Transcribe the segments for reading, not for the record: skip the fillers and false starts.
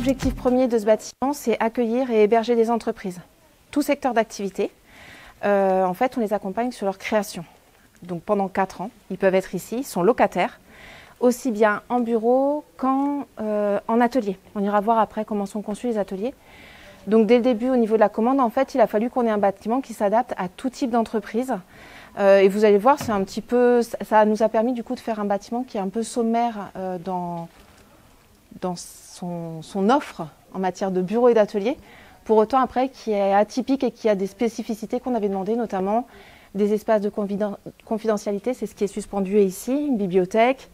L'objectif premier de ce bâtiment, c'est accueillir et héberger des entreprises. Tout secteur d'activité. En fait, on les accompagne sur leur création. Donc pendant 4 ans, ils peuvent être ici, ils sont locataires, aussi bien en bureau qu'en atelier. On ira voir après comment sont conçus les ateliers. Donc dès le début, au niveau de la commande, en fait, il a fallu qu'on ait un bâtiment qui s'adapte à tout type d'entreprise. Et vous allez voir, c'est un petit peu, ça nous a permis du coup de faire un bâtiment qui est un peu sommaire dans son offre en matière de bureaux et d'ateliers. Pour autant, après, qui est atypique et qui a des spécificités qu'on avait demandées, notamment des espaces de confidentialité, c'est ce qui est suspendu ici, une bibliothèque.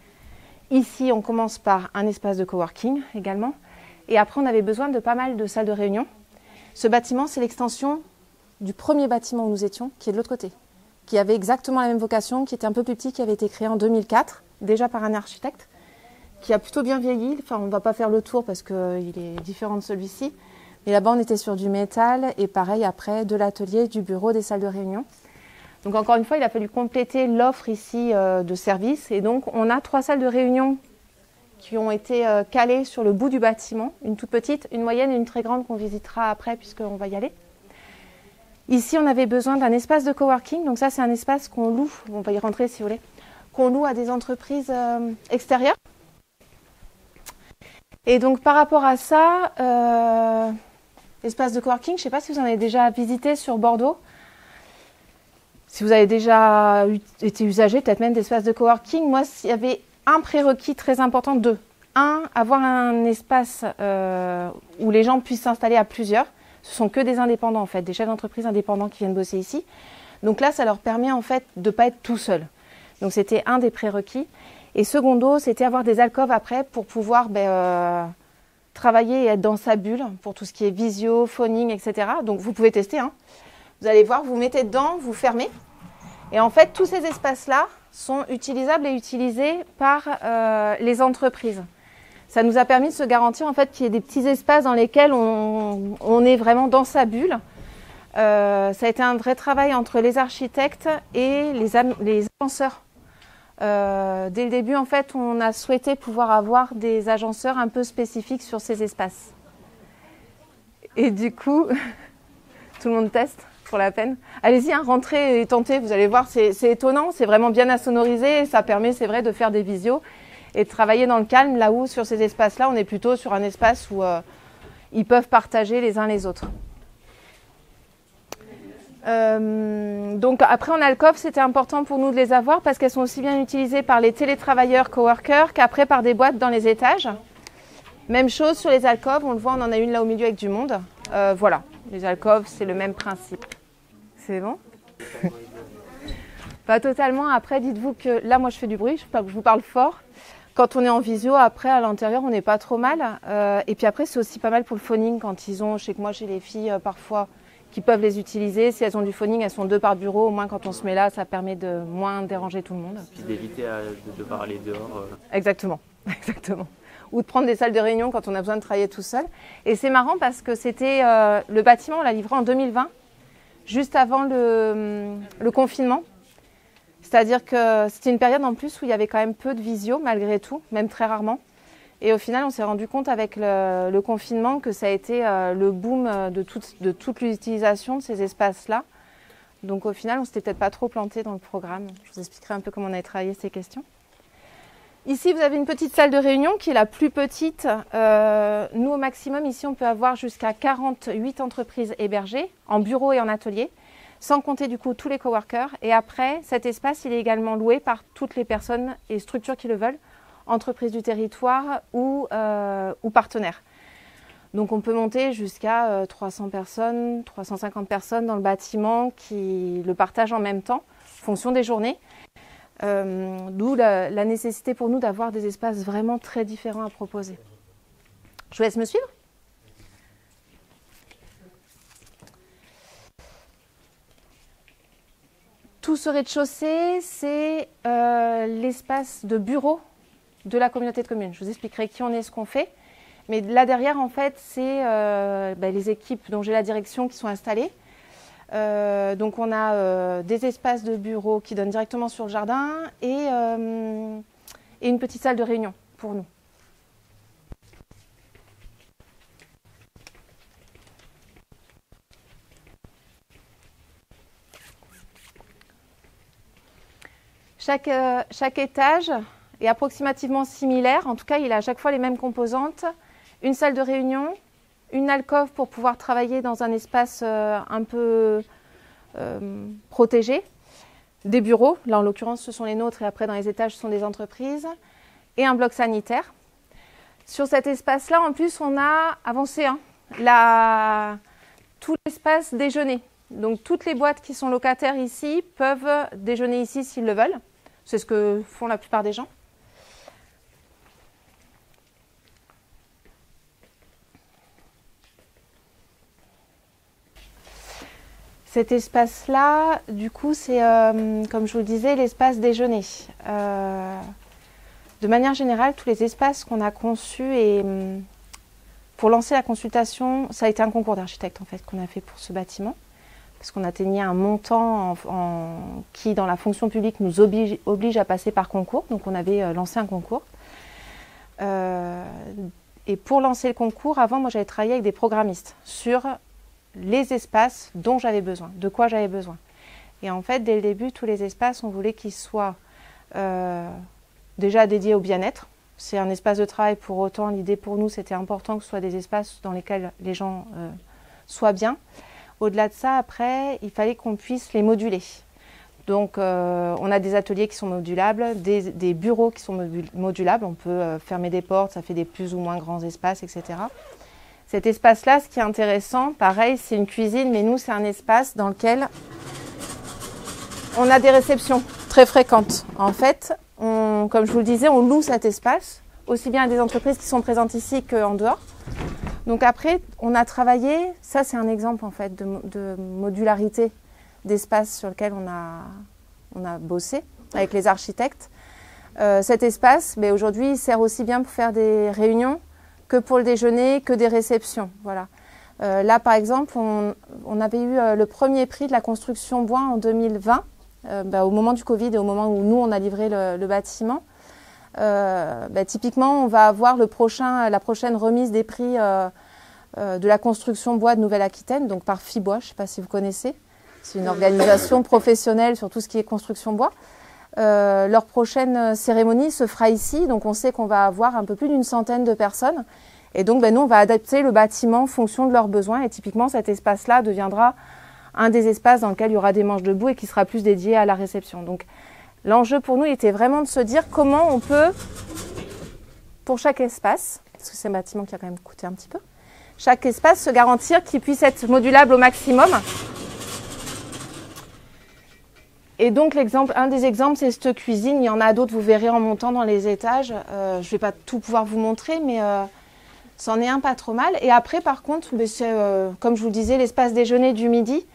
Ici, on commence par un espace de coworking également. Et après, on avait besoin de pas mal de salles de réunion. Ce bâtiment, c'est l'extension du premier bâtiment où nous étions, qui est de l'autre côté, qui avait exactement la même vocation, qui était un peu plus petit, qui avait été créé en 2004, déjà par un architecte, qui a plutôt bien vieilli. Enfin, on ne va pas faire le tour parce qu'il est différent de celui-ci. Mais là-bas, on était sur du métal et pareil après, de l'atelier, du bureau, des salles de réunion. Donc encore une fois, il a fallu compléter l'offre ici de services. Et donc, on a 3 salles de réunion qui ont été calées sur le bout du bâtiment. Une toute petite, une moyenne et une très grande qu'on visitera après puisqu'on va y aller. Ici, on avait besoin d'un espace de coworking. Donc ça, c'est un espace qu'on loue. On va y rentrer si vous voulez. Qu'on loue à des entreprises extérieures. Et donc par rapport à ça, espace de coworking, je ne sais pas si vous en avez déjà visité sur Bordeaux. Si vous avez déjà été usager, peut-être même d'espace de coworking. Moi, il y avait un prérequis très important, 2. 1, avoir un espace où les gens puissent s'installer à plusieurs. Ce sont que des indépendants en fait, des chefs d'entreprise indépendants qui viennent bosser ici. Donc là, ça leur permet en fait de ne pas être tout seul. Donc c'était un des prérequis. Et secondo, c'était avoir des alcôves après pour pouvoir travailler et être dans sa bulle pour tout ce qui est visio, phoning, etc. Donc vous pouvez tester. Hein. Vous allez voir, vous mettez dedans, vous fermez. Et en fait, tous ces espaces-là sont utilisables et utilisés par les entreprises. Ça nous a permis de se garantir en fait qu'il y ait des petits espaces dans lesquels on est vraiment dans sa bulle. Ça a été un vrai travail entre les architectes et les agenceurs. Dès le début, en fait, on a souhaité pouvoir avoir des agenceurs un peu spécifiques sur ces espaces. Et du coup, tout le monde teste pour la peine. Allez-y, hein, rentrez et tentez, vous allez voir, c'est étonnant, c'est vraiment bien insonorisé et ça permet, c'est vrai, de faire des visios et de travailler dans le calme, là où sur ces espaces-là, on est plutôt sur un espace où ils peuvent partager les uns les autres. Donc après en alcôve, c'était important pour nous de les avoir parce qu'elles sont aussi bien utilisées par les télétravailleurs coworkers qu'après par des boîtes dans les étages. Même chose sur les alcôves, on le voit, on en a une là au milieu avec du monde. Voilà, les alcôves, c'est le même principe. C'est bon? Pas totalement. Après, dites-vous que là, moi, je fais du bruit, je vous parle fort. Quand on est en visio, après, à l'intérieur, on n'est pas trop mal. Et puis après, c'est aussi pas mal pour le phoning quand ils ont, je sais que moi, chez les filles, parfois, qui peuvent les utiliser. Si elles ont du phoning, elles sont 2 par bureau. Au moins, quand on se met là, ça permet de moins déranger tout le monde. Puis d'éviter de devoir aller dehors. Exactement, exactement. Ou de prendre des salles de réunion quand on a besoin de travailler tout seul. Et c'est marrant parce que c'était le bâtiment, on l'a livré en 2020, juste avant le confinement. C'est-à-dire que c'était une période en plus où il y avait quand même peu de visio, malgré tout, même très rarement. Et au final, on s'est rendu compte avec le confinement que ça a été le boom de toute l'utilisation de ces espaces-là. Donc au final, on ne s'était peut-être pas trop planté dans le programme. Je vous expliquerai un peu comment on a travaillé ces questions. Ici, vous avez une petite salle de réunion qui est la plus petite. Nous, au maximum, ici, on peut avoir jusqu'à 48 entreprises hébergées en bureau et en atelier, sans compter du coup tous les coworkers. Et après, cet espace, il est également loué par toutes les personnes et structures qui le veulent, entreprises du territoire ou partenaires. Donc on peut monter jusqu'à 300 personnes, 350 personnes dans le bâtiment qui le partagent en même temps, en fonction des journées. D'où la nécessité pour nous d'avoir des espaces vraiment très différents à proposer. Je vous laisse me suivre. Tout ce rez-de-chaussée, c'est l'espace de bureau de la communauté de communes. Je vous expliquerai qui on est, ce qu'on fait. Mais là derrière, en fait, c'est les équipes dont j'ai la direction qui sont installées. Donc on a des espaces de bureau qui donnent directement sur le jardin et une petite salle de réunion pour nous. Chaque étage est approximativement similaire. En tout cas, il a à chaque fois les mêmes composantes. Une salle de réunion, une alcôve pour pouvoir travailler dans un espace un peu protégé. Des bureaux, là en l'occurrence ce sont les nôtres et après dans les étages ce sont des entreprises. Et un bloc sanitaire. Sur cet espace-là, en plus, on a avancé tout l'espace déjeuner. Donc toutes les boîtes qui sont locataires ici peuvent déjeuner ici s'ils le veulent. C'est ce que font la plupart des gens. Cet espace-là, du coup, c'est, comme je vous le disais, l'espace déjeuner. De manière générale, tous les espaces qu'on a conçus et pour lancer la consultation, ça a été un concours d'architecte en fait qu'on a fait pour ce bâtiment. Parce qu'on atteignait un montant qui, dans la fonction publique, nous oblige à passer par concours. Donc, on avait lancé un concours. Et pour lancer le concours, avant, moi, j'avais travaillé avec des programmistes sur les espaces dont j'avais besoin, de quoi j'avais besoin. Et en fait, dès le début, tous les espaces, on voulait qu'ils soient déjà dédiés au bien-être. C'est un espace de travail, pour autant, l'idée pour nous, c'était important que ce soit des espaces dans lesquels les gens soient bien. Au-delà de ça, après, il fallait qu'on puisse les moduler. Donc, on a des ateliers qui sont modulables, des bureaux qui sont modulables. On peut fermer des portes, ça fait des plus ou moins grands espaces, etc. Cet espace-là, ce qui est intéressant, pareil, c'est une cuisine, mais nous, c'est un espace dans lequel on a des réceptions très fréquentes. En fait, comme je vous le disais, on loue cet espace, aussi bien à des entreprises qui sont présentes ici qu'en dehors. Donc après, on a travaillé, ça c'est un exemple en fait de modularité d'espace sur lequel on a bossé avec les architectes. Cet espace, aujourd'hui, il sert aussi bien pour faire des réunions que pour le déjeuner, que des réceptions. Voilà. Là, par exemple, on avait eu le premier prix de la construction bois en 2020, au moment du Covid et au moment où nous, on a livré le bâtiment. Typiquement, on va avoir la prochaine remise des prix de la construction bois de Nouvelle-Aquitaine, donc par Fibois, je ne sais pas si vous connaissez. C'est une organisation professionnelle sur tout ce qui est construction bois. Leur prochaine cérémonie se fera ici, donc on sait qu'on va avoir un peu plus d'une centaine de personnes. Et donc, nous, on va adapter le bâtiment en fonction de leurs besoins. Et typiquement, cet espace-là deviendra un des espaces dans lequel il y aura des manches debout et qui sera plus dédié à la réception. Donc, l'enjeu pour nous était vraiment de se dire comment on peut, pour chaque espace, parce que c'est un bâtiment qui a quand même coûté un petit peu, chaque espace se garantir qu'il puisse être modulable au maximum. Et donc, un des exemples, c'est cette cuisine. Il y en a d'autres, vous verrez en montant dans les étages. Je ne vais pas tout pouvoir vous montrer, mais c'en est un pas trop mal. Et après, par contre, c'est, comme je vous le disais, l'espace déjeuner du midi,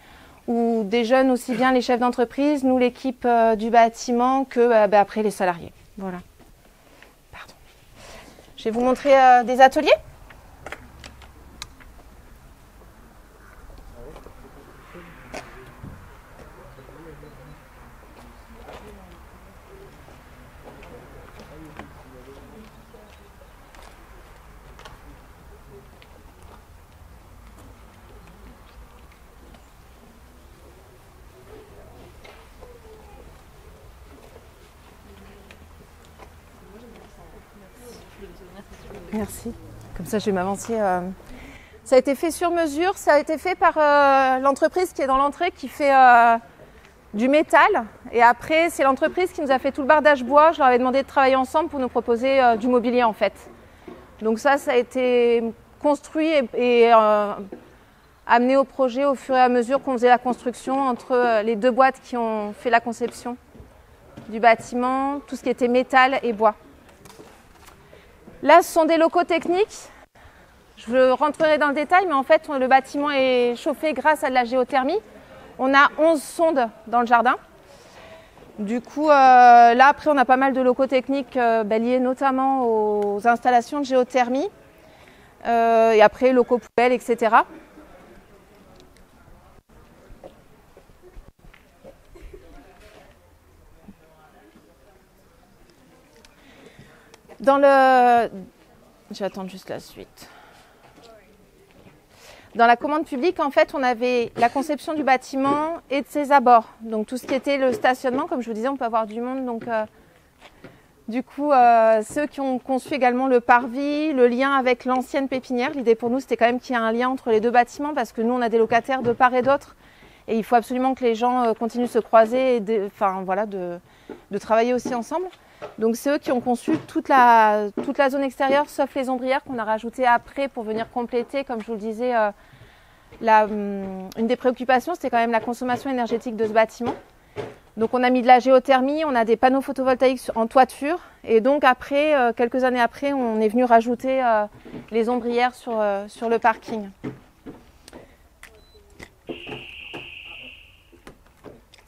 où déjeunent aussi bien les chefs d'entreprise, nous, l'équipe du bâtiment, que après les salariés. Voilà. Pardon. Je vais vous montrer des ateliers. Merci. Comme ça, je vais m'avancer. Ça a été fait sur mesure. Ça a été fait par l'entreprise qui est dans l'entrée, qui fait du métal. Et après, c'est l'entreprise qui nous a fait tout le bardage bois. Je leur avais demandé de travailler ensemble pour nous proposer du mobilier, en fait. Donc ça a été construit et amené au projet au fur et à mesure qu'on faisait la construction entre les deux boîtes qui ont fait la conception du bâtiment, tout ce qui était métal et bois. Là, ce sont des locaux techniques. Je rentrerai dans le détail, mais en fait, le bâtiment est chauffé grâce à de la géothermie. On a 11 sondes dans le jardin. Du coup, là, après, on a pas mal de locaux techniques liés notamment aux installations de géothermie. Et après, locaux poubelles, etc. Je vais attendre juste la suite. Dans la commande publique, en fait, on avait la conception du bâtiment et de ses abords. Donc tout ce qui était le stationnement, comme je vous disais, on peut avoir du monde. Donc du coup, ceux qui ont conçu également le parvis, le lien avec l'ancienne pépinière. L'idée pour nous, c'était quand même qu'il y ait un lien entre les deux bâtiments parce que nous, on a des locataires de part et d'autre. Et il faut absolument que les gens continuent de se croiser et de travailler aussi ensemble. Donc c'est eux qui ont conçu toute la zone extérieure, sauf les ombrières qu'on a rajoutées après pour venir compléter, comme je vous le disais, une des préoccupations, c'était quand même la consommation énergétique de ce bâtiment. Donc on a mis de la géothermie, on a des panneaux photovoltaïques en toiture, et donc après, quelques années après, on est venu rajouter les ombrières sur le parking.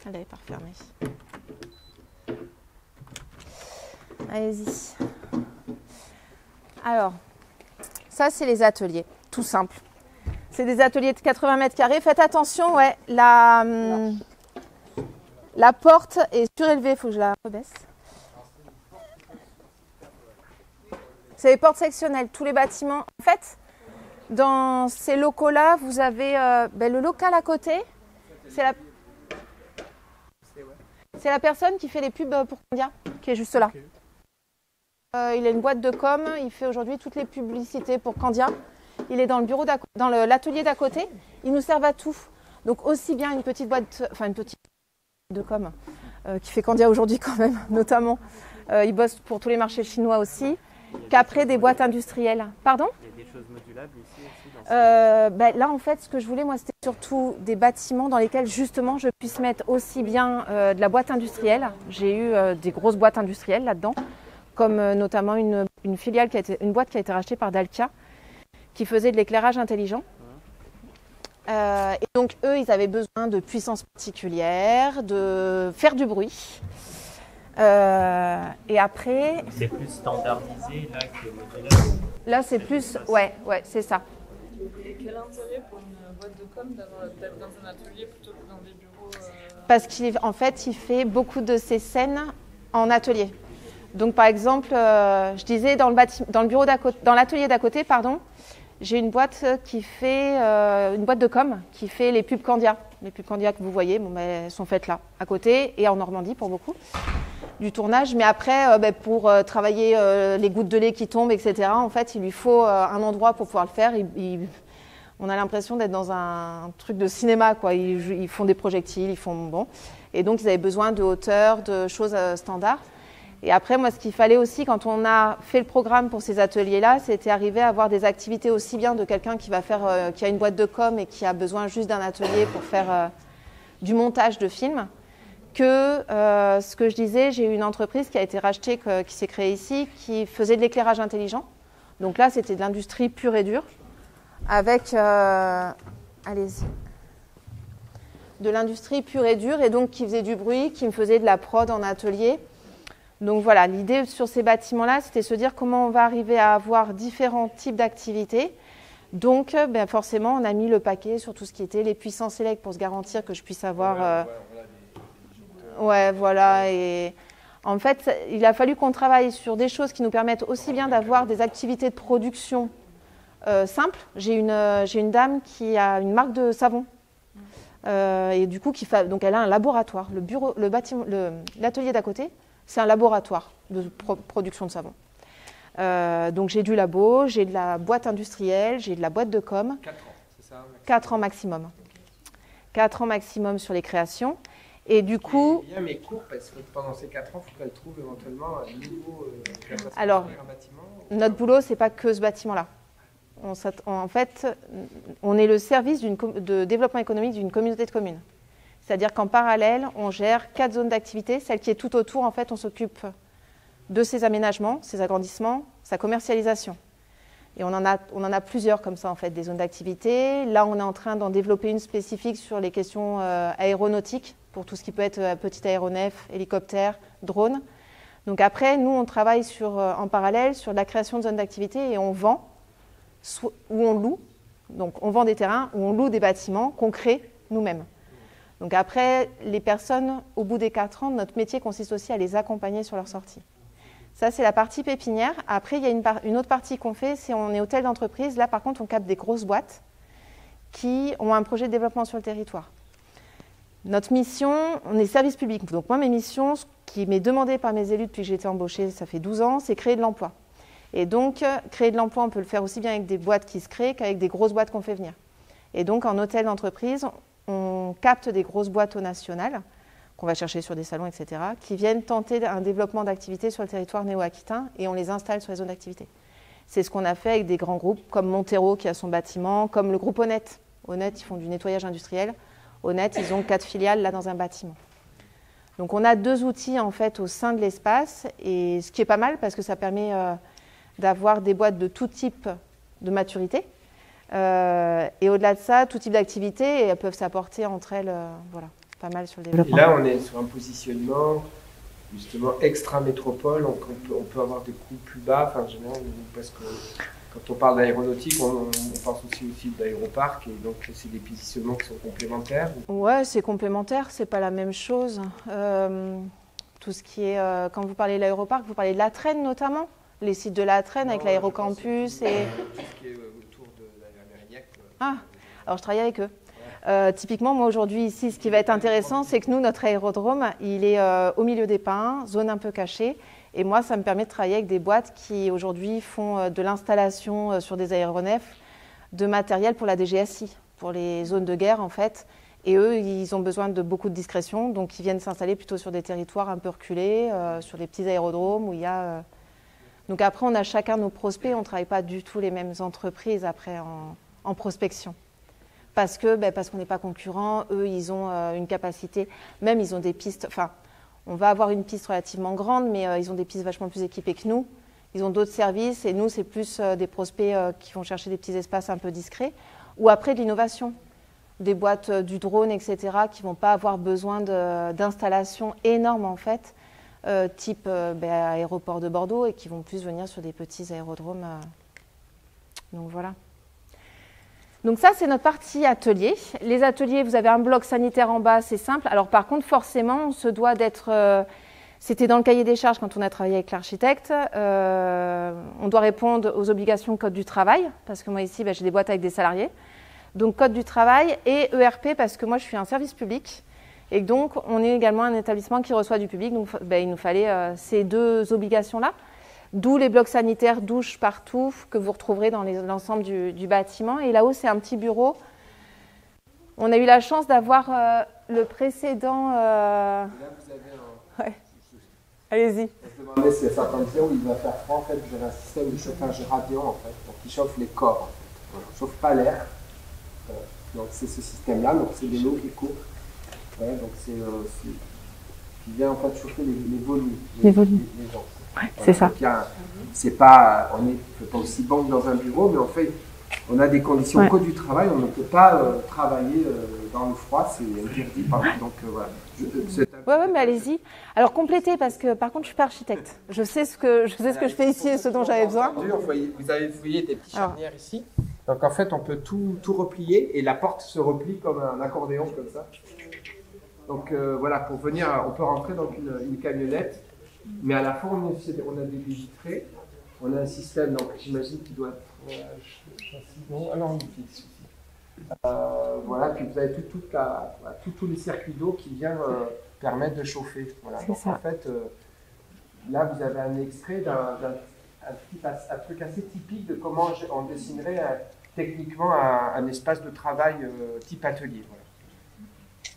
Elle n'avait pas refermé. Allez-y. Alors, ça c'est les ateliers, tout simple. C'est des ateliers de 80 mètres carrés. Faites attention, ouais, la porte est surélevée, il faut que je la rebaisse. C'est les portes sectionnelles, tous les bâtiments. En fait, dans ces locaux-là, vous avez le local à côté. C'est la personne qui fait les pubs pour Candia, qui est juste là. Il a une boîte de com, il fait aujourd'hui toutes les publicités pour Candia. Il est dans le bureau dans l'atelier d'à côté. Il nous sert à tout. Donc aussi bien une petite boîte, une petite de com qui fait Candia aujourd'hui quand même, notamment. Il bosse pour tous les marchés chinois aussi. Qu'après des boîtes industrielles. Pardon ? Il y a des choses modulables ici aussi là en fait ce que je voulais moi c'était surtout des bâtiments dans lesquels justement je puisse mettre aussi bien de la boîte industrielle. J'ai eu des grosses boîtes industrielles là-dedans, comme notamment une filiale une boîte qui a été rachetée par Dalkia, qui faisait de l'éclairage intelligent. Et donc eux, ils avaient besoin de puissance particulière, de faire du bruit. Et après... C'est plus standardisé là que modulaire. Là, c'est plus... Ouais, c'est ça. Et quel intérêt pour une boîte de com d'être dans un atelier plutôt que dans des bureaux Parce qu'en fait, il fait beaucoup de ses scènes en atelier. Donc par exemple, je disais dans le bureau d'à côté, dans l'atelier d'à côté, pardon, j'ai une boîte qui fait une boîte de com qui fait les pubs Candia. Les pubs Candia que vous voyez, elles sont faites là, à côté et en Normandie pour beaucoup du tournage. Mais après, pour travailler les gouttes de lait qui tombent, etc. En fait, il lui faut un endroit pour pouvoir le faire. On a l'impression d'être dans un truc de cinéma, quoi. Ils font des projectiles, ils font bon. Et donc ils avaient besoin de hauteur, de choses standards. Et après, moi, ce qu'il fallait aussi, quand on a fait le programme pour ces ateliers-là, c'était arriver à avoir des activités aussi bien de quelqu'un qui a une boîte de com et qui a besoin juste d'un atelier pour faire du montage de films, que ce que je disais, j'ai eu une entreprise qui a été rachetée, qui s'est créée ici, qui faisait de l'éclairage intelligent. Donc là, c'était de l'industrie pure et dure, avec, allez-y, de l'industrie pure et dure, et donc qui faisait du bruit, qui me faisait de la prod en atelier. Donc voilà, l'idée sur ces bâtiments-là, c'était se dire comment on va arriver à avoir différents types d'activités. Donc forcément, on a mis le paquet sur tout ce qui était les puissances électriques pour se garantir que je puisse avoir... voilà. Et en fait, il a fallu qu'on travaille sur des choses qui nous permettent aussi bien d'avoir des activités de production simples. J'ai une dame qui a une marque de savon. Et du coup, donc elle a un laboratoire. L'atelier d'à côté, c'est un laboratoire de production de savon. Donc j'ai du labo, j'ai de la boîte industrielle, j'ai de la boîte de com. 4 ans, c'est ça? 4 ans maximum. 4 ans maximum sur les créations. Et du coup... Bien mes cours, parce que pendant ces 4 ans, il faut qu'elle trouve éventuellement un nouveau alors, bâtiment. Notre boulot, ce n'est pas que ce bâtiment-là. En fait, on est le service de développement économique d'une communauté de communes. C'est-à-dire qu'en parallèle, on gère 4 zones d'activité. Celle qui est tout autour, en fait, on s'occupe de ses aménagements, ses agrandissements, sa commercialisation. Et on en a plusieurs comme ça, en fait, des zones d'activité. Là, on est en train d'en développer une spécifique sur les questions aéronautiques, pour tout ce qui peut être petit aéronef, hélicoptère, drone. Donc après, nous, on travaille en parallèle sur la création de zones d'activité et on vend ou on loue. Donc on vend des terrains ou on loue des bâtiments qu'on crée nous-mêmes. Donc après, les personnes, au bout des 4 ans, notre métier consiste aussi à les accompagner sur leur sortie. Ça, c'est la partie pépinière. Après, il y a une autre partie qu'on fait, c'est on est hôtel d'entreprise. Là, par contre, on capte des grosses boîtes qui ont un projet de développement sur le territoire. Notre mission, on est service public. Donc moi, mes missions, ce qui m'est demandé par mes élus depuis que j'ai été embauchée, ça fait 12 ans, c'est créer de l'emploi. Et donc, créer de l'emploi, on peut le faire aussi bien avec des boîtes qui se créent qu'avec des grosses boîtes qu'on fait venir. Et donc, en hôtel d'entreprise, on capte des grosses boîtes au national, qu'on va chercher sur des salons, etc., qui viennent tenter un développement d'activité sur le territoire néo-aquitain et on les installe sur les zones d'activité. C'est ce qu'on a fait avec des grands groupes comme Montero qui a son bâtiment, comme le groupe Honnête. Honnête, ils font du nettoyage industriel. Honnête, ils ont 4 filiales là dans un bâtiment. Donc on a 2 outils en fait au sein de l'espace, et ce qui est pas mal parce que ça permet d'avoir des boîtes de tout type de maturité. Et au-delà de ça, tout type d'activité, et elles peuvent s'apporter entre elles, voilà, pas mal sur le développement. Et là, on est sur un positionnement justement extra-métropole, donc on peut avoir des coûts plus bas, enfin, en général, parce que quand on parle d'aéronautique, on pense aussi d'aéroparc, et donc c'est des positionnements qui sont complémentaires. Ouais, c'est complémentaire, c'est pas la même chose. Tout ce qui est, quand vous parlez de l'aéroparc, vous parlez de la Traîne notamment, les sites de la Traîne avec l'aérocampus et... Tout ce qui est autour de l'Amérique. Ah, alors je travaille avec eux. Typiquement, moi aujourd'hui ici, ce qui va être intéressant, c'est que nous, notre aérodrome, il est au milieu des pins, zone un peu cachée. Et moi, ça me permet de travailler avec des boîtes qui aujourd'hui font de l'installation sur des aéronefs de matériel pour la DGSI, pour les zones de guerre en fait. Et eux, ils ont besoin de beaucoup de discrétion, donc ils viennent s'installer plutôt sur des territoires un peu reculés, sur des petits aérodromes où il y a... Donc après, on a chacun nos prospects, on ne travaille pas du tout les mêmes entreprises après en prospection. Parce qu'on n'est pas concurrents, eux, ils ont une capacité, même ils ont des pistes... Enfin, on va avoir une piste relativement grande, mais ils ont des pistes vachement plus équipées que nous. Ils ont d'autres services et nous, c'est plus des prospects qui vont chercher des petits espaces un peu discrets. Ou après de l'innovation, des boîtes du drone, etc., qui ne vont pas avoir besoin d'installations énormes en fait, type aéroport de Bordeaux, et qui vont plus venir sur des petits aérodromes. Donc voilà. Donc ça, c'est notre partie atelier. Les ateliers, vous avez un bloc sanitaire en bas, c'est simple. Alors par contre, forcément, on se doit d'être... c'était dans le cahier des charges quand on a travaillé avec l'architecte. On doit répondre aux obligations code du travail, parce que moi ici, j'ai des boîtes avec des salariés. Donc code du travail et ERP, parce que moi, je suis un service public. Et donc, on est également un établissement qui reçoit du public. Donc il nous fallait ces 2 obligations-là. D'où les blocs sanitaires, douches partout, que vous retrouverez dans l'ensemble du bâtiment. Et là-haut, c'est un petit bureau. On a eu la chance d'avoir le précédent... Là, vous avez un... Ouais. Allez-y. Je me demandais si à certains où il va faire froid, en fait, vous avez un système de chauffage radiant, en fait, donc qui chauffe les corps, en fait. Voilà. Ne chauffe pas l'air. Donc c'est ce système-là, donc c'est de l'eau qui court. Ouais, donc c'est qui vient en fait chauffer les volumes. Les gens. Ouais, c'est ça. C'est pas, on n'est pas aussi bon que dans un bureau, mais en fait, on a des conditions au code du travail, on ne peut pas travailler dans le froid, c'est interdit. Donc voilà. Ouais, mais allez-y. Alors complétez, parce que par contre, je suis pas architecte. Je sais ce que je fais ici et ce dont j'avais besoin. Vous avez des petites charnières ici. Donc en fait, on peut tout replier et la porte se replie comme un accordéon comme ça. Donc voilà, pour venir, on peut rentrer dans une camionnette. Mais à la fin, on a des vitrées, on a un système, donc j'imagine qu'il doit être... non, il fixe. Voilà, puis vous avez tous les circuits d'eau qui viennent permettre de chauffer. Voilà. Donc en fait, là, vous avez un extrait d'un truc assez typique de comment on dessinerait techniquement un espace de travail type atelier. Voilà.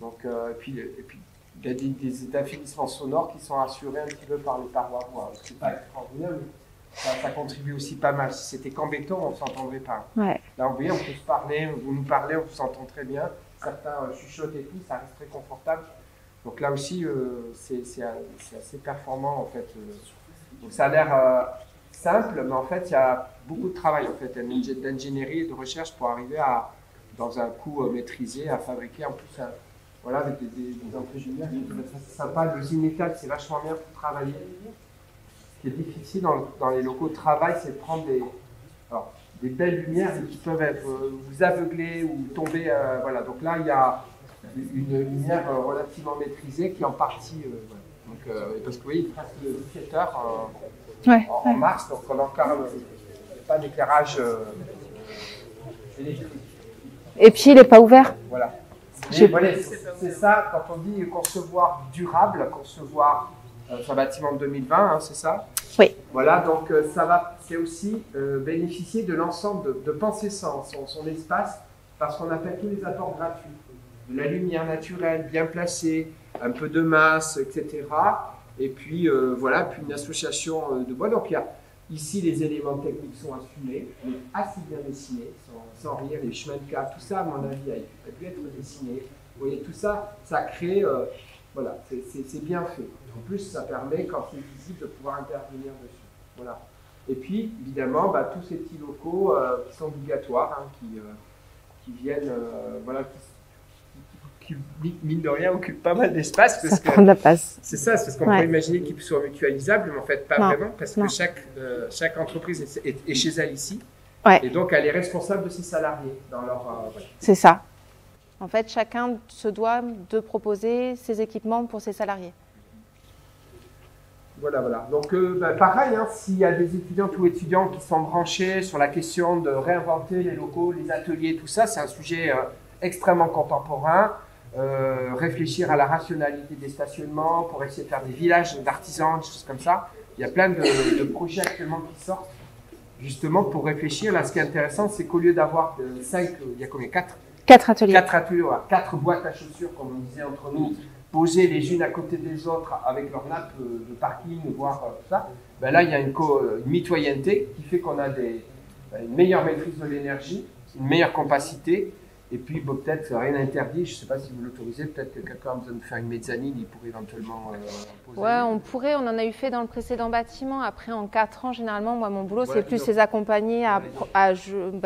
Donc, et puis il y a des affinissements sonores qui sont assurés un petit peu par les parois. Voilà. C'est pas extraordinaire, mais ça contribue aussi pas mal. Si c'était qu'en béton, on ne s'entendrait pas. Ouais. Là, vous voyez, on peut se parler, vous nous parlez, on vous entend très bien. Certains chuchotent et tout, ça reste très confortable. Donc là aussi, c'est assez performant en fait. Donc ça a l'air simple, mais en fait, il y a beaucoup de travail en fait, d'ingénierie et de recherche pour arriver dans un coût maîtrisé, à fabriquer en plus voilà, avec des ingénieurs. C'est sympa, l'usine étale, c'est vachement bien pour travailler. Ce qui est difficile dans les locaux de travail, c'est de prendre des belles lumières qui peuvent vous aveugler ou tomber. Voilà. Donc là, il y a une lumière relativement maîtrisée qui est en partie. Voilà. Donc, parce que vous voyez, il reste 17 heures en mars, donc on a encore pas d'éclairage électrique. Et puis, il n'est pas ouvert. Voilà. J'ai- Voilà, c'est ça, quand on dit concevoir durable, concevoir c'est un bâtiment de 2020, hein, c'est ça? Oui. Voilà, donc c'est aussi bénéficier de l'ensemble, de penser son espace, parce qu'on appelle tous les apports gratuits. De la lumière naturelle bien placée, un peu de masse, etc. Et puis, voilà, puis une association de bois. Donc, il y a ici, les éléments techniques sont assumés, mais assez bien dessinés, sans rire, les chemins de câble, tout ça, à mon avis, a dû être dessiné. Vous voyez, tout ça, ça crée, voilà, c'est bien fait. En plus, ça permet, quand c'est visible, de pouvoir intervenir dessus. Voilà. Et puis, évidemment, bah, tous ces petits locaux qui sont obligatoires, hein, qui viennent, voilà, qui, mine de rien, occupent pas mal d'espace. Ça prend de la place. C'est ça, c'est ce qu'on Ouais. peut imaginer qu'ils soient mutualisables, mais en fait, pas Non. vraiment, parce Non. que chaque entreprise est chez elle ici. Ouais. Et donc, elle est responsable de ses salariés dans leur. Voilà. C'est ça. En fait, chacun se doit de proposer ses équipements pour ses salariés. Voilà, voilà. Donc, bah, pareil, hein, s'il y a des étudiantes ou étudiants qui sont branchés sur la question de réinventer les locaux, les ateliers, tout ça, c'est un sujet extrêmement contemporain. Réfléchir à la rationalité des stationnements pour essayer de faire des villages d'artisans, des choses comme ça. Il y a plein de projets actuellement qui sortent, justement pour réfléchir. Là, ce qui est intéressant, c'est qu'au lieu d'avoir 5, il y a combien? 4 ateliers. 4 ateliers, voilà, 4 boîtes à chaussures, comme on disait entre nous, posées les unes à côté des autres avec leur nappe de parking, voire tout ça. Ben là, il y a une mitoyenneté qui fait qu'on a une meilleure maîtrise de l'énergie, une meilleure compacité. Et puis, bon, peut-être rien n'interdit, je ne sais pas si vous l'autorisez, peut-être que quelqu'un a besoin de faire une mezzanine, il pourrait éventuellement poser. Ouais, on pourrait, on en a eu fait dans le précédent bâtiment. Après, en 4 ans, généralement, moi, mon boulot, Voilà, c'est plus donc- les accompagner à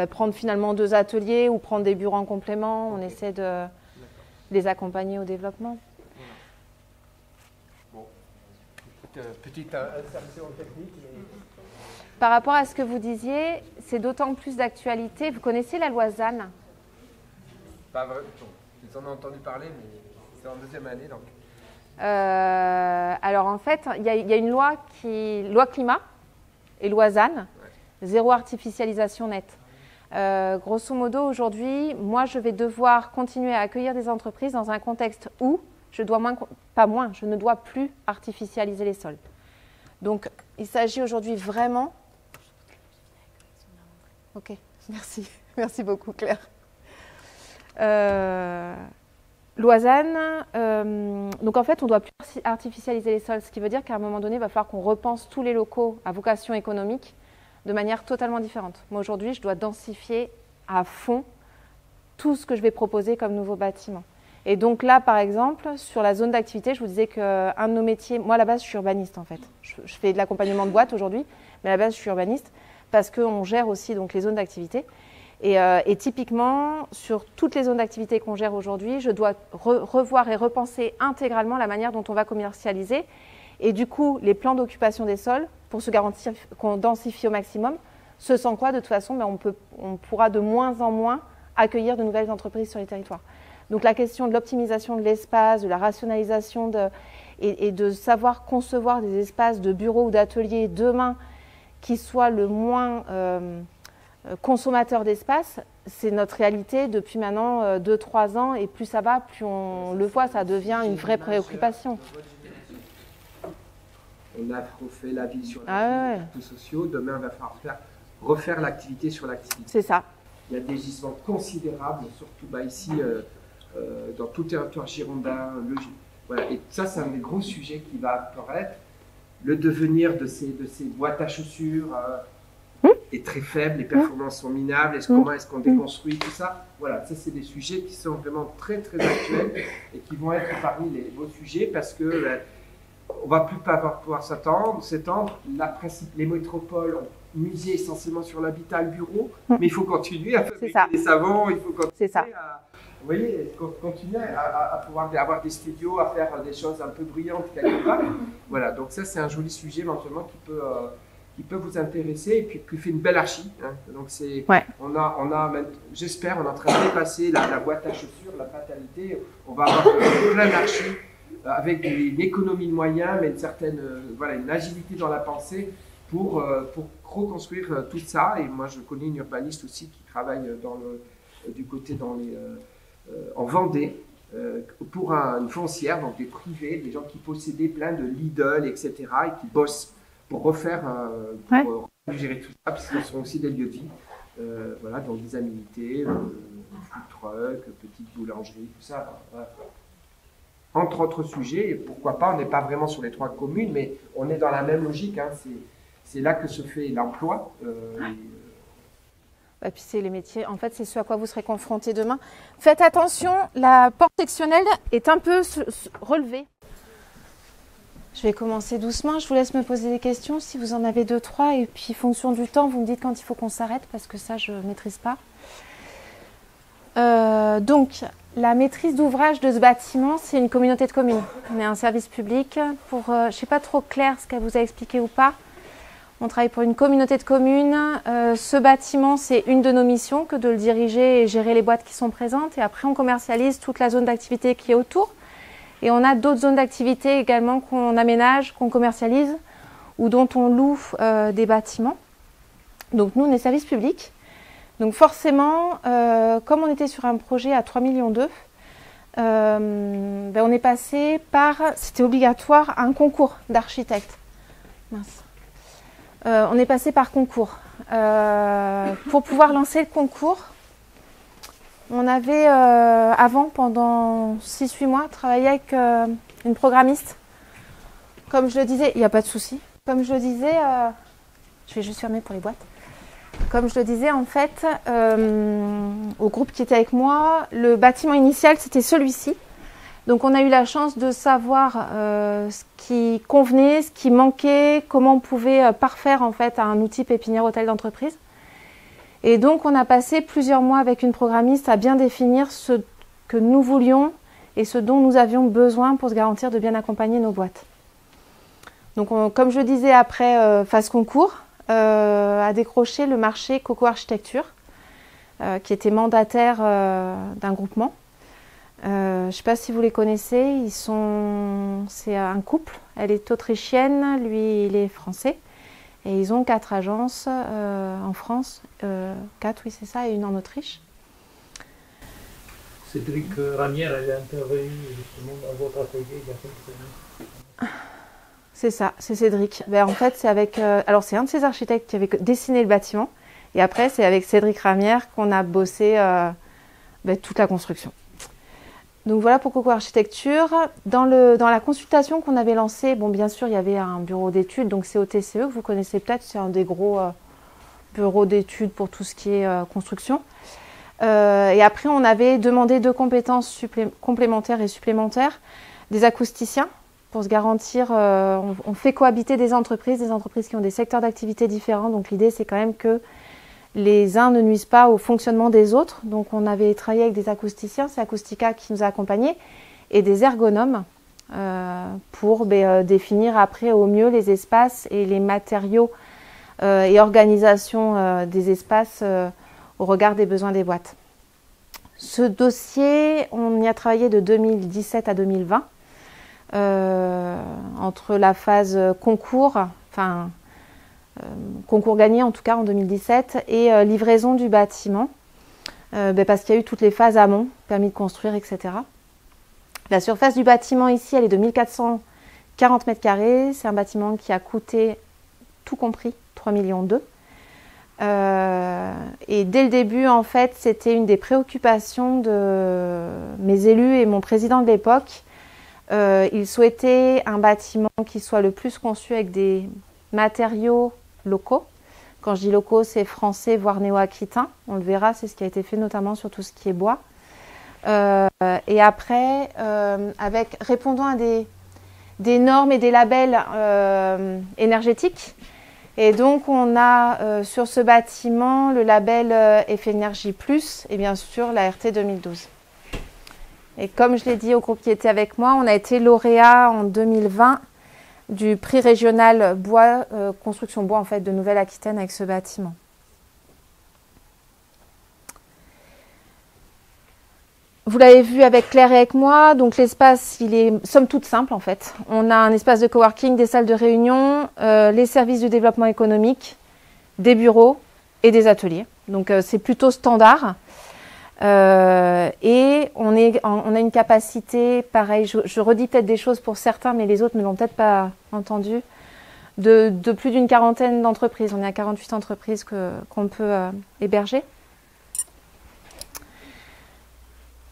prendre finalement 2 ateliers ou prendre des bureaux en complément. On essaie de les accompagner au développement. Bon, petite insertion technique. Par rapport à ce que vous disiez, c'est d'autant plus d'actualité. Vous connaissez la loi ZAN? Pas vrai, bon, ils en ont entendu parler, mais c'est en deuxième année, donc. Alors en fait, il y a une loi loi climat et loi ZAN, zéro artificialisation nette. Grosso modo, aujourd'hui, moi, je vais devoir continuer à accueillir des entreprises dans un contexte où je ne dois plus artificialiser les sols. Donc, il s'agit aujourd'hui vraiment. Ok, merci, merci beaucoup, Claire. Loisanne, donc en fait, on ne doit plus artificialiser les sols, ce qui veut dire qu'à un moment donné, il va falloir qu'on repense tous les locaux à vocation économique de manière totalement différente. Moi, aujourd'hui, je dois densifier à fond tout ce que je vais proposer comme nouveau bâtiment. Et donc là, par exemple, sur la zone d'activité, je vous disais qu'un de nos métiers, moi à la base, je suis urbaniste en fait. Je fais de l'accompagnement de boîte aujourd'hui, mais à la base, je suis urbaniste parce qu'on gère aussi donc, les zones d'activité. Et typiquement, sur toutes les zones d'activité qu'on gère aujourd'hui, je dois revoir et repenser intégralement la manière dont on va commercialiser. Et du coup, les plans d'occupation des sols, pour se garantir qu'on densifie au maximum, ce sans quoi, de toute façon, on pourra de moins en moins accueillir de nouvelles entreprises sur les territoires. Donc la question de l'optimisation de l'espace, de la rationalisation et de savoir concevoir des espaces de bureaux ou d'ateliers demain qui soient le moins consommateurs d'espace, c'est notre réalité depuis maintenant 2-3 ans, et plus ça va, plus on le voit, ça devient une vraie préoccupation. On a refait la vie sur les actes sociaux, demain il va falloir refaire l'activité sur l'activité. C'est ça. Il y a des gisements considérables, surtout ici, dans tout le territoire girondin. Voilà. Et ça, c'est un des gros sujets qui va apparaître. Le devenir de ces boîtes à chaussures est très faible, les performances sont minables, comment est-ce qu'on déconstruit tout ça? Voilà, ça c'est des sujets qui sont vraiment très très actuels et qui vont être parmi les beaux sujets parce que on va plus pouvoir s'étendre. Les métropoles ont misé essentiellement sur l'habitat et le bureau, mais il faut continuer à fabriquer des savons, il faut continuer vous voyez, continuer à pouvoir avoir des studios, à faire des choses un peu bruyantes quelque part. Voilà, donc ça c'est un joli sujet éventuellement qui peut vous intéresser et puis qui fait une belle archi. Hein. Donc c'est, j'espère, on est en train de dépasser la boîte à chaussures, la fatalité. On va avoir plein d'archis avec une économie de moyens, mais une certaine, une agilité dans la pensée pour reconstruire tout ça. Et moi, je connais une urbaniste aussi qui travaille du côté en Vendée, pour une foncière, donc des privés, des gens qui possédaient plein de Lidl, etc., et qui bossent pour refaire, pour gérer tout ça, parce que ce sont aussi des lieux de vie, voilà, donc des aménités, food truck, petite boulangerie, tout ça. Voilà. Entre autres sujets, et pourquoi pas, on n'est pas vraiment sur les 3 communes, mais on est dans la même logique, hein, c'est là que se fait l'emploi. Et puis c'est les métiers, en fait c'est ce à quoi vous serez confrontés demain. Faites attention, la porte sectionnelle est un peu relevée. Je vais commencer doucement, je vous laisse me poser des questions si vous en avez 2, 3, et puis fonction du temps, vous me dites quand il faut qu'on s'arrête, parce que ça je ne maîtrise pas. Donc, la maîtrise d'ouvrage de ce bâtiment, c'est une communauté de communes. On est un service public. Je ne sais pas trop clair ce qu'elle vous a expliqué ou pas. On travaille pour une communauté de communes. Ce bâtiment, c'est une de nos missions que de le diriger et gérer les boîtes qui sont présentes. Et après, on commercialise toute la zone d'activité qui est autour. Et on a d'autres zones d'activité également qu'on aménage, qu'on commercialise ou dont on loue des bâtiments. Donc, nous, on est service public. Donc forcément, comme on était sur un projet à 3,2 millions, on est passé par, c'était obligatoire, un concours d'architectes. Mince. On est passé par concours. Pour pouvoir lancer le concours, on avait avant, pendant 6-8 mois, travaillé avec une programmiste. Comme je le disais, il n'y a pas de souci. Comme je le disais, je vais juste fermer pour les boîtes. Comme je le disais, en fait, au groupe qui était avec moi, le bâtiment initial, c'était celui-ci. Donc, on a eu la chance de savoir ce qui convenait, ce qui manquait, comment on pouvait parfaire en fait un outil pépinière hôtel d'entreprise. Et donc, on a passé plusieurs mois avec une programmiste à bien définir ce que nous voulions et ce dont nous avions besoin pour se garantir de bien accompagner nos boîtes. Donc, comme je disais, après phase concours, a décroché le marché Coco Architecture, qui était mandataire d'un groupement. Je ne sais pas si vous les connaissez, c'est un couple, elle est autrichienne, lui il est français, et ils ont 4 agences en France, 4 oui c'est ça, et une en Autriche. Cédric Ramière, elle est intervenue justement dans votre atelier il y a quelques années. C'est ça, c'est Cédric. En fait, c'est avec. Alors, c'est un de ces architectes qui avait dessiné le bâtiment. Et après, c'est avec Cédric Ramière qu'on a bossé toute la construction. Donc, voilà pour Coco Architecture. Dans la consultation qu'on avait lancée, bon, bien sûr, il y avait un bureau d'études. Donc, c'est au TCE, que vous connaissez peut-être. C'est un des gros bureaux d'études pour tout ce qui est construction. Et après, on avait demandé 2 compétences complémentaires et supplémentaires. Des acousticiens. Pour se garantir, on fait cohabiter des entreprises qui ont des secteurs d'activité différents. Donc l'idée, c'est quand même que les uns ne nuisent pas au fonctionnement des autres. Donc on avait travaillé avec des acousticiens, c'est Acoustica qui nous a accompagnés, et des ergonomes pour définir après au mieux les espaces et les matériaux et organisation des espaces au regard des besoins des boîtes. Ce dossier, on y a travaillé de 2017 à 2020. Entre la phase concours, concours gagné en tout cas en 2017, et livraison du bâtiment, parce qu'il y a eu toutes les phases amont, permis de construire, etc. La surface du bâtiment ici, elle est de 1440 mètres carrés. C'est un bâtiment qui a coûté, tout compris, 3,2 millions. Et dès le début, en fait, c'était une des préoccupations de mes élus et mon président de l'époque. Ils souhaitaient un bâtiment qui soit le plus conçu avec des matériaux locaux. Quand je dis locaux, c'est français, voire néo-aquitain. On le verra, c'est ce qui a été fait notamment sur tout ce qui est bois. Et après, répondant à des normes et des labels énergétiques. Et donc, on a sur ce bâtiment le label Effénergie Plus et bien sûr la RT 2012. Et comme je l'ai dit au groupe qui était avec moi, on a été lauréat en 2020 du prix régional bois, construction bois en fait, de Nouvelle-Aquitaine avec ce bâtiment. Vous l'avez vu avec Claire et avec moi, donc l'espace, il est somme toute simple en fait. On a un espace de coworking, des salles de réunion, les services du développement économique, des bureaux et des ateliers. Donc c'est plutôt standard. Et on a une capacité, pareil, je redis peut-être des choses pour certains, mais les autres ne l'ont peut-être pas entendu, de plus d'une quarantaine d'entreprises. On est à 48 entreprises qu'on peut héberger.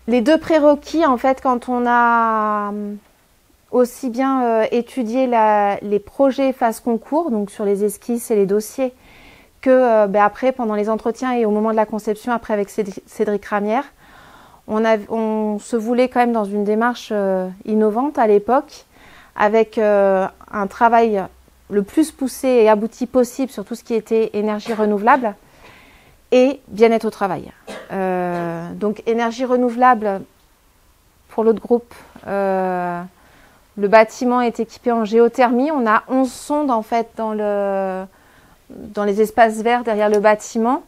Les deux prérequis, en fait, quand on a aussi bien étudié les projets phase concours, donc sur les esquisses et les dossiers, que après, pendant les entretiens et au moment de la conception, après avec Cédric Ramière, on se voulait quand même dans une démarche innovante à l'époque, avec un travail le plus poussé et abouti possible sur tout ce qui était énergie renouvelable et bien-être au travail. Donc énergie renouvelable, pour l'autre groupe, le bâtiment est équipé en géothermie. On a 11 sondes en fait dans les espaces verts derrière le bâtiment.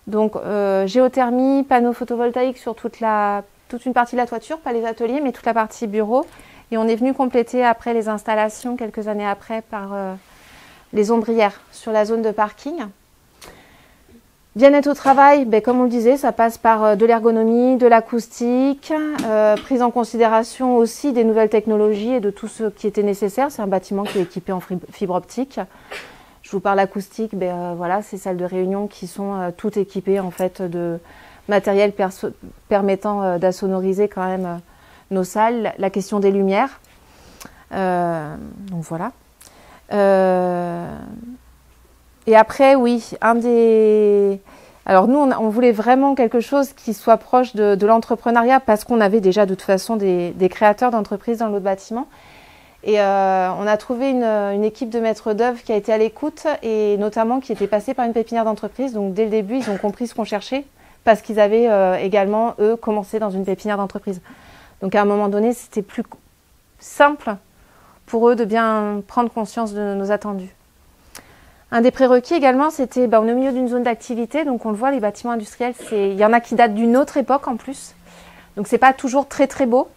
Donc géothermie, panneaux photovoltaïques sur toute une partie de la toiture, pas les ateliers, mais toute la partie bureau. Et on est venu compléter après les installations, quelques années après, par les ombrières sur la zone de parking. Bien-être au travail, comme on le disait, ça passe par de l'ergonomie, de l'acoustique, prise en considération aussi des nouvelles technologies et de tout ce qui était nécessaire. C'est un bâtiment qui est équipé en fibre optique. Je vous parle acoustique, voilà, ces salles de réunion qui sont toutes équipées en fait de matériel permettant d'assonoriser quand même nos salles. La question des lumières, donc voilà. Et après, oui, alors nous, on voulait vraiment quelque chose qui soit proche de l'entrepreneuriat parce qu'on avait déjà de toute façon des créateurs d'entreprises dans l'autre bâtiment. Et on a trouvé une équipe de maîtres d'œuvre qui a été à l'écoute et notamment qui était passée par une pépinière d'entreprise. Donc dès le début, ils ont compris ce qu'on cherchait parce qu'ils avaient également, eux, commencé dans une pépinière d'entreprise. Donc à un moment donné, c'était plus simple pour eux de bien prendre conscience de nos attendus. Un des prérequis également, c'était, on est au milieu d'une zone d'activité, donc on le voit, les bâtiments industriels, il y en a qui datent d'une autre époque en plus. Donc c'est pas toujours très très beau.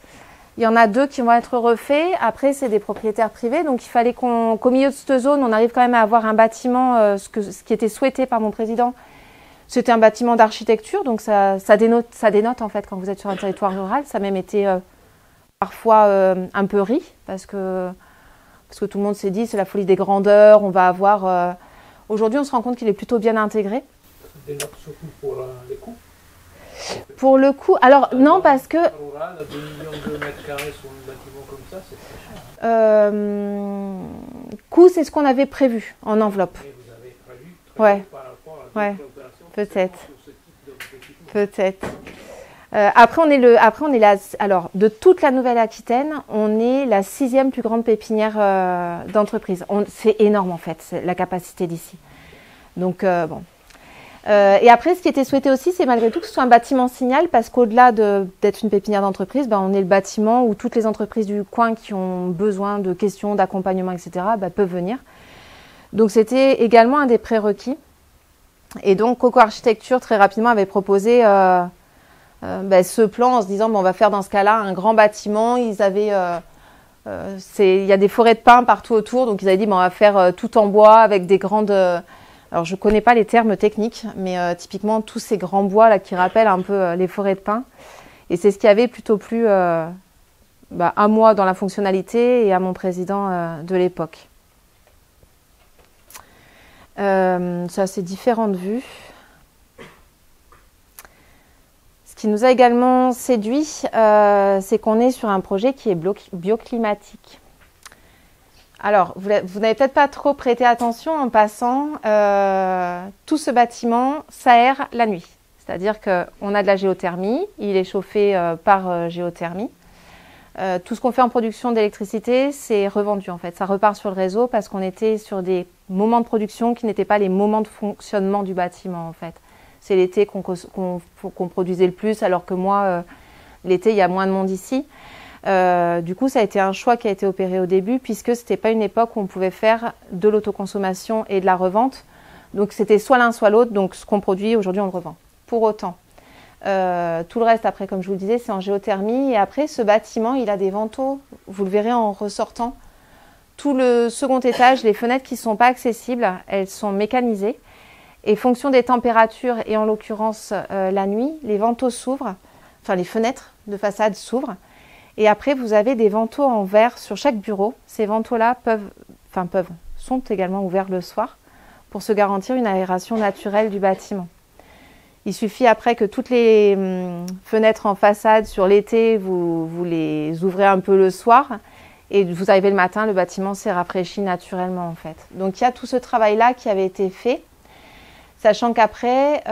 Il y en a 2 qui vont être refaits. Après, c'est des propriétaires privés. Donc, il fallait qu'au milieu de cette zone, on arrive quand même à avoir un bâtiment, ce qui était souhaité par mon président. C'était un bâtiment d'architecture. Donc, ça dénote en fait quand vous êtes sur un territoire rural. Ça a même été parfois un peu ri parce que tout le monde s'est dit c'est la folie des grandeurs. On va avoir. Aujourd'hui, on se rend compte qu'il est plutôt bien intégré. Ça dénote surtout pour les coûts. Pour le coup, alors non parce que... Rural, 2 millions de mètres carrés sur un bâtiment comme ça, c'est très cher. Coût, c'est ce qu'on avait prévu en enveloppe. Et vous avez prévu Ouais. par rapport à d'autres opérations Peut-être. sur ce type d'équipement. Peut-être. Après, on est alors, de toute la Nouvelle-Aquitaine, on est la 6e plus grande pépinière d'entreprise. C'est énorme en fait, la capacité d'ici. Donc, bon. Et après, ce qui était souhaité aussi, c'est malgré tout que ce soit un bâtiment signal, parce qu'au-delà d'être une pépinière d'entreprise, on est le bâtiment où toutes les entreprises du coin qui ont besoin de questions, d'accompagnement, etc., peuvent venir. Donc, c'était également un des prérequis. Et donc, Coco Architecture, très rapidement, avait proposé ce plan en se disant, on va faire dans ce cas-là un grand bâtiment. Ils avaient... il y a des forêts de pins partout autour, donc ils avaient dit, on va faire tout en bois avec des grandes... Alors, je ne connais pas les termes techniques, mais typiquement, tous ces grands bois là, qui rappellent un peu les forêts de pins. Et c'est ce qui avait plutôt plu à moi dans la fonctionnalité et à mon président de l'époque. Ça, c'est différentes vues. Ce qui nous a également séduit, c'est qu'on est sur un projet qui est bioclimatique. Alors, vous n'avez peut-être pas trop prêté attention en passant, tout ce bâtiment s'aère la nuit. C'est-à-dire qu'on a de la géothermie, il est chauffé par géothermie. Tout ce qu'on fait en production d'électricité, c'est revendu en fait. Ça repart sur le réseau parce qu'on était sur des moments de production qui n'étaient pas les moments de fonctionnement du bâtiment en fait. C'est l'été qu'on produisait le plus, alors que moi, l'été, il y a moins de monde ici. Du coup, ça a été un choix qui a été opéré au début puisque c'était pas une époque où on pouvait faire de l'autoconsommation et de la revente. Donc, c'était soit l'un, soit l'autre. Donc, ce qu'on produit, aujourd'hui, on le revend. Pour autant, tout le reste, après, comme je vous le disais, c'est en géothermie. Et après, ce bâtiment, il a des vantaux. Vous le verrez en ressortant. Tout le second étage, les fenêtres qui ne sont pas accessibles, elles sont mécanisées. Et fonction des températures, et en l'occurrence la nuit, les vantaux s'ouvrent, enfin les fenêtres de façade s'ouvrent. Et après, vous avez des vantaux en verre sur chaque bureau. Ces vantaux-là sont également ouverts le soir pour se garantir une aération naturelle du bâtiment. Il suffit après que toutes les fenêtres en façade sur l'été, vous les ouvrez un peu le soir et vous arrivez le matin, le bâtiment s'est rafraîchi naturellement en fait. Donc il y a tout ce travail-là qui avait été fait, sachant qu'après,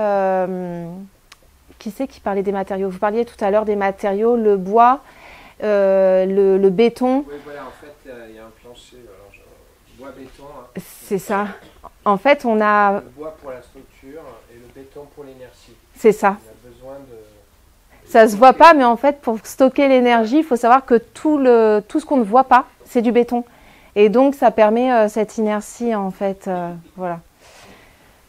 qui c'est qui parlait des matériaux? Vous parliez tout à l'heure des matériaux, le bois, le béton. Oui, voilà, en fait, il y a un plancher, alors, bois-béton. Hein. C'est ça. En fait, on a... Le bois pour la structure et le béton pour l'énergie. C'est ça. On a besoin de... Ça se voit pas, mais en fait, pour stocker l'énergie, il faut savoir que tout ce qu'on ne voit pas, c'est du béton. Et donc, ça permet cette inertie, en fait. Voilà.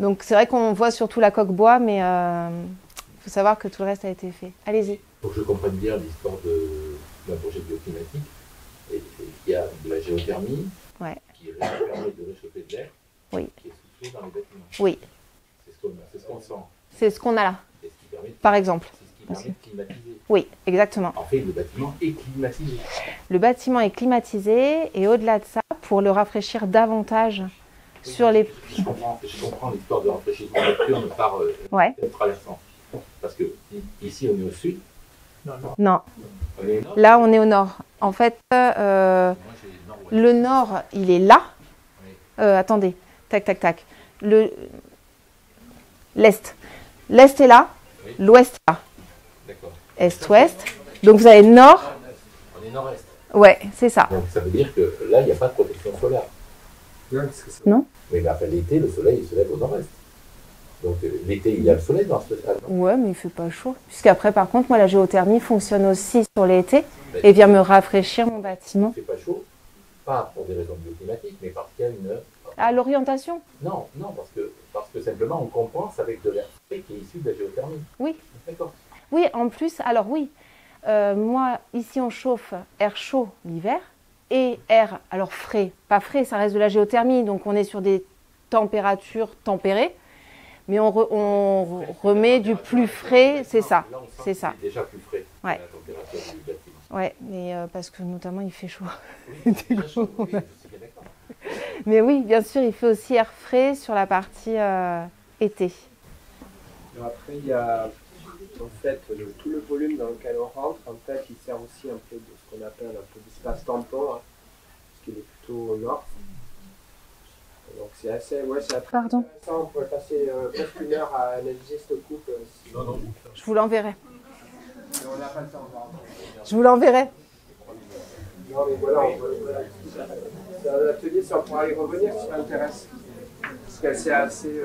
Donc, c'est vrai qu'on voit surtout la coque bois, mais il faut savoir que tout le reste a été fait. Allez-y. Pour que je comprenne bien l'histoire d'un projet bioclimatique, il y a de la géothermie qui permet de réchauffer de l'air, qui est soufflé dans les bâtiments. Oui. C'est ce qu'on sent. C'est ce qu'on a là, Et ce qui permet par exemple. C'est ce qui permet de climatiser. Oui, exactement. En fait, le bâtiment est climatisé. Le bâtiment est climatisé et au-delà de ça, pour le rafraîchir davantage sur les... Je comprends l'histoire de rafraîchissement nocturne par traversant. Parce que ici, on est au sud. Non. On est au nord. Là, on est au nord. En fait, le nord, il est là. Attendez, tac, tac, tac. L'est. L'est est là, l'ouest est là. D'accord. Est-ouest. Donc vous avez nord. On est nord-est. Ouais, c'est ça. Donc ça veut dire que là, il n'y a pas de protection solaire. Non. Mais l'été, le soleil il se lève au nord-est. Donc l'été, il y a le soleil dans ce stade. Ouais, mais il fait pas chaud. Puisqu'après, par contre, moi, la géothermie fonctionne aussi sur l'été et vient me rafraîchir mon bâtiment. Il ne fait pas chaud, pas pour des raisons bioclimatiques, mais parce qu'il y a une... À l'orientation? Non, parce que simplement on compense avec de l'air frais qui est issu de la géothermie. Oui. D'accord. Oui, en plus, alors oui, moi, ici, on chauffe air chaud l'hiver et air, alors frais. Pas frais, ça reste de la géothermie, donc on est sur des températures tempérées, mais on remet du plus frais, c'est ça. Là, on sent C'est ça. qu'il est déjà plus frais. Ouais. La température du bâtiment. Ouais, mais parce que notamment, il fait chaud. Oui, c'est déjà chaud, oui, je suis bien d'accord. Mais oui, bien sûr, il fait aussi air frais sur la partie été. Alors après, il y a en fait tout le volume dans lequel on rentre, en fait, il sert aussi un peu de ce qu'on appelle un peu d'espace tampon, hein, parce qu'il est plutôt au nord. Donc c'est assez, c'est assez Pardon. intéressant. On pourrait passer presque une heure à analyser cette coupe. Non. Je vous l'enverrai. Mais on n'a pas le temps. Je vous l'enverrai. Non, mais voilà, c'est un atelier, ça on pourra y revenir si ça intéresse. Parce que c'est assez,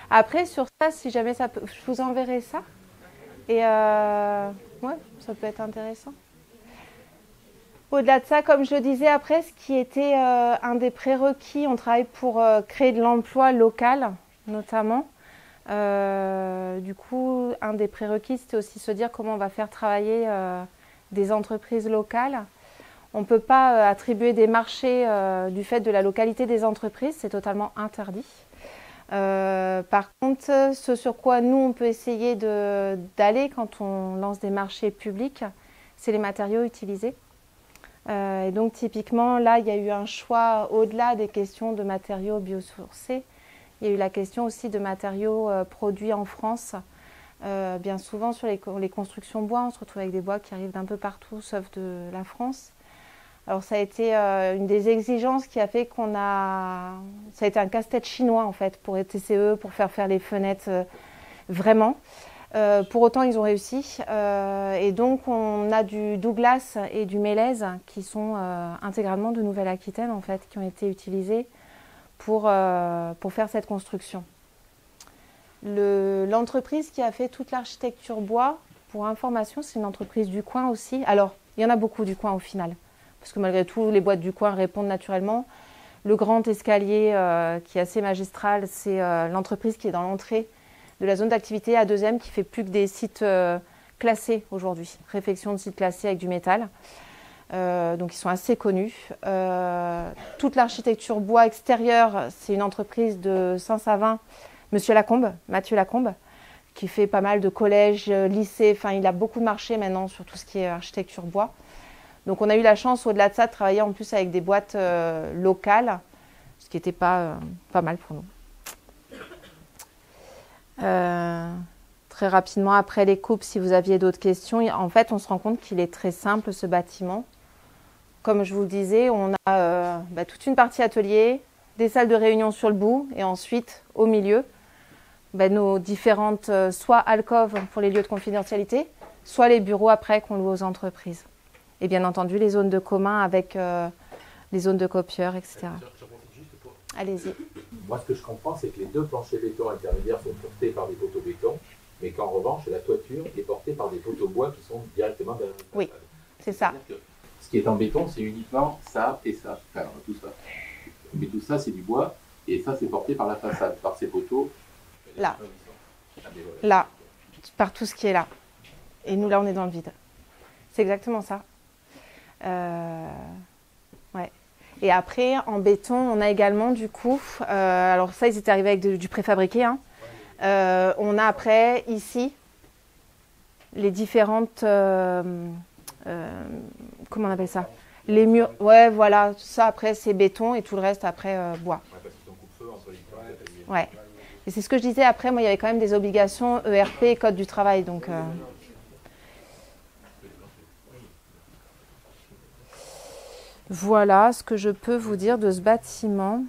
Après, sur ça, si jamais ça peut, je vous enverrai ça. Et ouais, ça peut être intéressant. Au-delà de ça, comme je le disais après, ce qui était un des prérequis, on travaille pour créer de l'emploi local, notamment. Du coup, un des prérequis, c'était aussi se dire comment on va faire travailler des entreprises locales. On ne peut pas attribuer des marchés du fait de la localité des entreprises, c'est totalement interdit. Par contre, ce sur quoi nous, on peut essayer d'aller quand on lance des marchés publics, c'est les matériaux utilisés. Et donc, typiquement, là, il y a eu un choix au-delà des questions de matériaux biosourcés. Il y a eu la question aussi de matériaux produits en France. Bien souvent, sur les constructions bois, on se retrouve avec des bois qui arrivent d'un peu partout, sauf de la France. Alors ça a été une des exigences qui a fait ça a été un casse-tête chinois en fait pour les TCE, pour faire les fenêtres vraiment. Pour autant ils ont réussi et donc on a du Douglas et du Mélèze qui sont intégralement de Nouvelle-Aquitaine en fait, qui ont été utilisés pour faire cette construction. L'entreprise qui a fait toute l'architecture bois, pour information, c'est une entreprise du coin aussi. Alors il y en a beaucoup du coin au final. Parce que malgré tout, les boîtes du coin répondent naturellement. Le grand escalier qui est assez magistral, c'est l'entreprise qui est dans l'entrée de la zone d'activité A2M qui fait plus que des sites classés aujourd'hui. Réfection de sites classés avec du métal. Donc ils sont assez connus. Toute l'architecture bois extérieure, c'est une entreprise de Saint-Savin, Monsieur Lacombe, Mathieu Lacombe, qui fait pas mal de collèges, lycées, enfin il a beaucoup de marchés maintenant sur tout ce qui est architecture bois. Donc on a eu la chance au-delà de ça de travailler en plus avec des boîtes locales, ce qui n'était pas mal pour nous. Très rapidement après les coupes, si vous aviez d'autres questions, en fait on se rend compte qu'il est très simple ce bâtiment. Comme je vous le disais, on a toute une partie atelier, des salles de réunion sur le bout et ensuite au milieu, nos différentes soit alcôves pour les lieux de confidentialité, soit les bureaux après qu'on loue aux entreprises. Et bien entendu les zones de commun avec les zones de copieurs, etc. Allez-y. Moi ce que je comprends c'est que les deux planchers béton intermédiaires sont portés par des poteaux béton, mais qu'en revanche la toiture est portée par des poteaux bois qui sont directement derrière le façade. Oui, c'est ça. Ce qui est en béton, c'est uniquement ça et ça, enfin tout ça. Mais tout ça, c'est du bois, et ça, c'est porté par la façade, par ces poteaux. Là. Là, par tout ce qui est là. Et nous, là, on est dans le vide. C'est exactement ça. Ouais. Et après, en béton, on a également, du coup, alors ça, ils étaient arrivés avec du préfabriqué. Hein. On a après, ici, les différentes... comment on appelle ça? Les murs, ouais, voilà, ça après c'est béton et tout le reste après bois. Ouais. Et c'est ce que je disais après, moi il y avait quand même des obligations ERP, code du travail, donc. Voilà ce que je peux vous dire de ce bâtiment.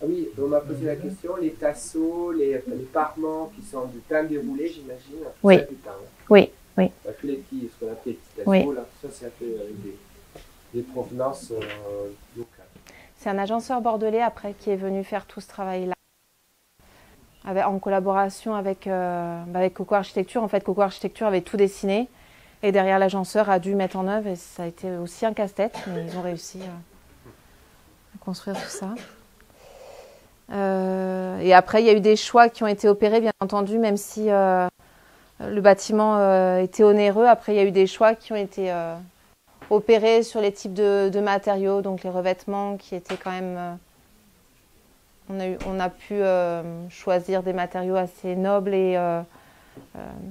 Ah oui, on m'a posé la question, les tasseaux, les parements qui sont du pain déroulé, j'imagine. Oui. Oui, oui. Tous les petits, ce qu'on appelle les petits tasseaux, oui. là, tout ça c'est fait avec des provenances locales. C'est un agenceur bordelais après qui est venu faire tout ce travail-là. En collaboration avec Coco Architecture. En fait, Coco Architecture avait tout dessiné et derrière l'agenceur a dû mettre en œuvre et ça a été aussi un casse-tête, mais ils ont réussi à construire tout ça. Et après, il y a eu des choix qui ont été opérés, bien entendu, même si le bâtiment était onéreux. Après, il y a eu des choix qui ont été opérés sur les types de matériaux, donc les revêtements qui étaient quand même... On a pu choisir des matériaux assez nobles et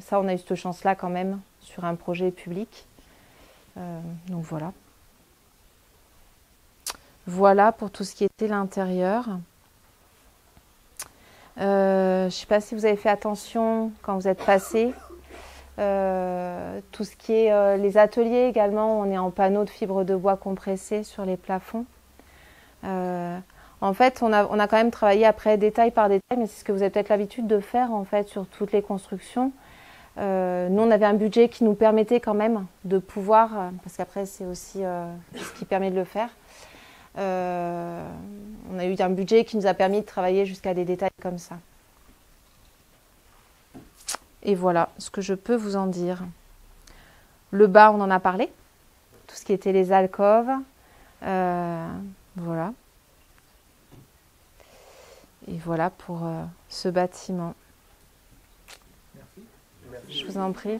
ça, on a eu cette chance-là quand même sur un projet public. Donc voilà. Voilà pour tout ce qui était l'intérieur. Je ne sais pas si vous avez fait attention quand vous êtes passé. Tout ce qui est les ateliers également, on est en panneaux de fibres de bois compressés sur les plafonds. En fait, on a quand même travaillé après détail par détail, mais c'est ce que vous avez peut-être l'habitude de faire en fait sur toutes les constructions. Nous, on avait un budget qui nous permettait quand même de pouvoir, parce qu'après c'est aussi ce qui permet de le faire. On a eu un budget qui nous a permis de travailler jusqu'à des détails comme ça. Et voilà ce que je peux vous en dire. Le bas, on en a parlé. Tout ce qui était les alcôves. Voilà. Et voilà pour ce bâtiment. Merci. Je vous en prie.